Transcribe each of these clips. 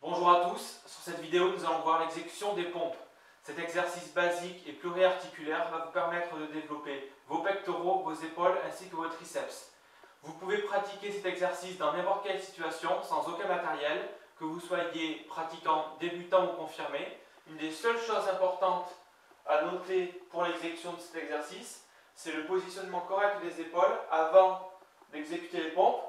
Bonjour à tous, sur cette vidéo nous allons voir l'exécution des pompes. Cet exercice basique et pluriarticulaire va vous permettre de développer vos pectoraux, vos épaules ainsi que vos triceps. Vous pouvez pratiquer cet exercice dans n'importe quelle situation sans aucun matériel, que vous soyez pratiquant, débutant ou confirmé. Une des seules choses importantes à noter pour l'exécution de cet exercice, c'est le positionnement correct des épaules avant d'exécuter les pompes,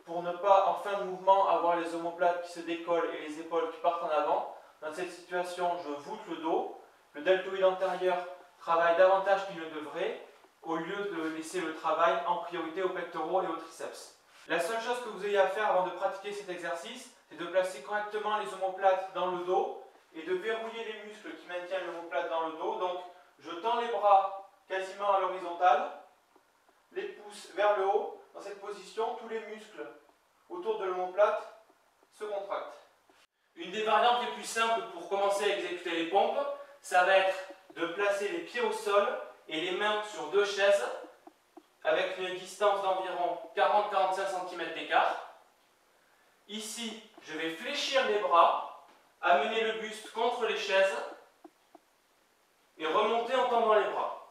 pour ne pas, en fin de mouvement, avoir les omoplates qui se décollent et les épaules qui partent en avant. Dans cette situation, je voûte le dos. Le deltoïde antérieur travaille davantage qu'il ne devrait, au lieu de laisser le travail en priorité aux pectoraux et aux triceps. La seule chose que vous ayez à faire avant de pratiquer cet exercice, c'est de placer correctement les omoplates dans le dos et de verrouiller les muscles qui maintiennent l'omoplate dans le dos. Donc, je tends les bras quasiment à l'horizontale, les pouces vers le haut. Dans cette position, tous les muscles autour de l'omoplate se contractent. Une des variantes les plus simples pour commencer à exécuter les pompes, ça va être de placer les pieds au sol et les mains sur deux chaises avec une distance d'environ 40-45 cm d'écart. Ici, je vais fléchir les bras, amener le buste contre les chaises et remonter en tendant les bras.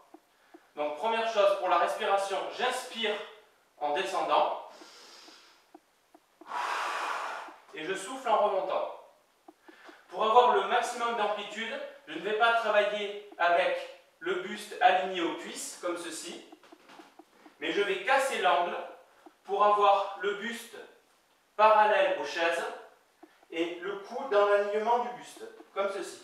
Donc première chose pour la respiration, j'inspire en descendant et je souffle en remontant. Pour avoir le maximum d'amplitude, je ne vais pas travailler avec le buste aligné aux cuisses comme ceci, mais je vais casser l'angle pour avoir le buste parallèle aux chaises et le coude dans l'alignement du buste comme ceci.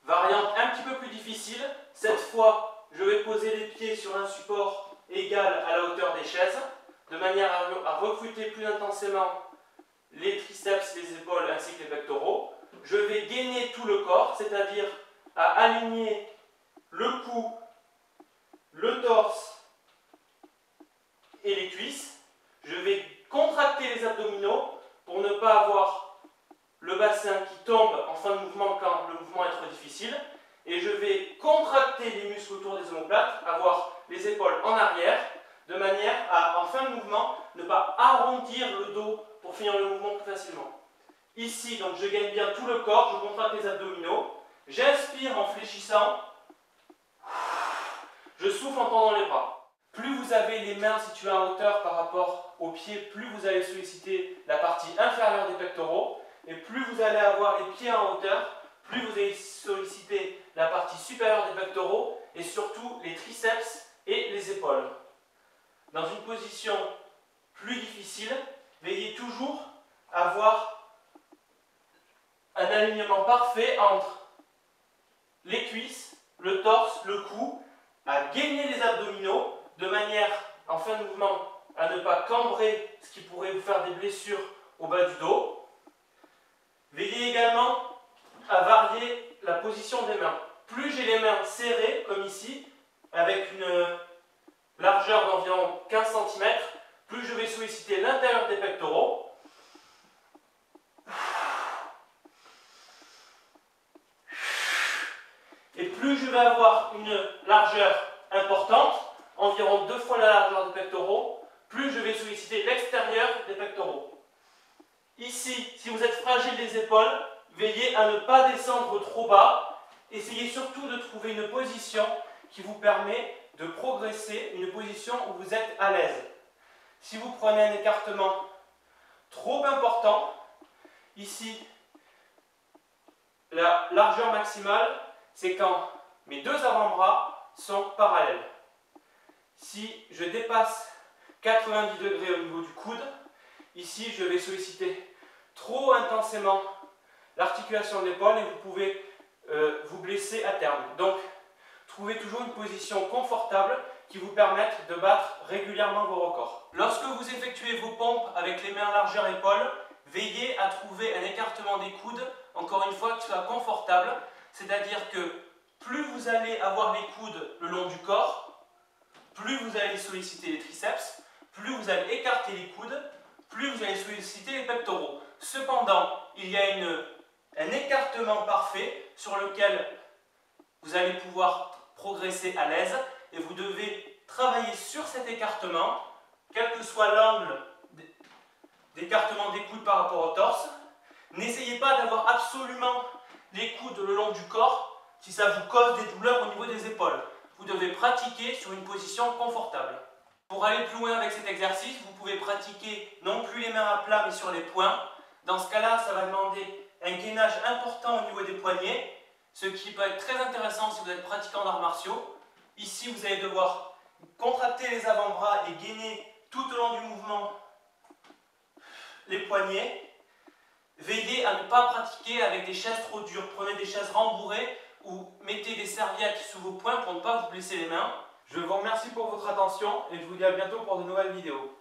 Variante un petit peu plus difficile, cette fois je vais poser les pieds sur un support égal à la hauteur des chaises, de manière à recruter plus intensément les triceps, les épaules ainsi que les pectoraux. Je vais gainer tout le corps, c'est-à-dire à aligner le cou, le torse et les cuisses. Je vais contracter les abdominaux pour ne pas avoir le bassin qui tombe en fin de mouvement quand le mouvement est trop difficile. Et je vais contracter les muscles autour des omoplates, avoir les épaules en arrière, de manière à, en fin de mouvement, ne pas arrondir le dos pour finir le mouvement plus facilement. Ici, donc, je gagne bien tout le corps, je contracte les abdominaux, j'inspire en fléchissant, je souffle en tendant les bras. Plus vous avez les mains situées en hauteur par rapport aux pieds, plus vous allez solliciter la partie inférieure des pectoraux, et plus vous allez avoir les pieds en hauteur, plus vous allez solliciter la partie supérieure des pectoraux, et surtout les triceps et les épaules. Dans une position plus difficile, veillez toujours à avoir un alignement parfait entre les cuisses, le torse, le cou, à gainer les abdominaux de manière, en fin de mouvement, à ne pas cambrer ce qui pourrait vous faire des blessures au bas du dos. Veillez également à varier la position des mains. Plus j'ai les mains serrées, comme ici, avec une largeur d'environ 15 cm, plus je vais solliciter l'intérieur des pectoraux. Et plus je vais avoir une largeur importante, environ 2 fois la largeur des pectoraux, plus je vais solliciter l'extérieur des pectoraux. Ici, si vous êtes fragile des épaules, veillez à ne pas descendre trop bas. Essayez surtout de trouver une position qui vous permet de progresser, une position où vous êtes à l'aise. Si vous prenez un écartement trop important, ici, la largeur maximale, c'est quand mes deux avant-bras sont parallèles. Si je dépasse 90 degrés au niveau du coude, ici, je vais solliciter trop intensément l'articulation de l'épaule et vous pouvez vous blesser à terme. Donc, trouvez toujours une position confortable qui vous permette de battre régulièrement vos records. Lorsque vous effectuez vos pompes avec les mains largeur épaule, veillez à trouver un écartement des coudes, encore une fois, qui soit confortable. C'est-à-dire que plus vous allez avoir les coudes le long du corps, plus vous allez solliciter les triceps, plus vous allez écarter les coudes, plus vous allez solliciter les pectoraux. Cependant, il y a un écartement parfait sur lequel vous allez pouvoir progresser à l'aise et vous devez travailler sur cet écartement quel que soit l'angle d'écartement des coudes par rapport au torse. N'essayez pas d'avoir absolument les coudes le long du corps si ça vous cause des douleurs au niveau des épaules. Vous devez pratiquer sur une position confortable. Pour aller plus loin avec cet exercice, vous pouvez pratiquer non plus les mains à plat mais sur les poings. Dans ce cas-là, ça va demander un gainage important au niveau des poignets, ce qui peut être très intéressant si vous êtes pratiquant d'arts martiaux. Ici, vous allez devoir contracter les avant-bras et gainer tout au long du mouvement les poignets. Veillez à ne pas pratiquer avec des chaises trop dures. Prenez des chaises rembourrées ou mettez des serviettes sous vos poings pour ne pas vous blesser les mains. Je vous remercie pour votre attention et je vous dis à bientôt pour de nouvelles vidéos.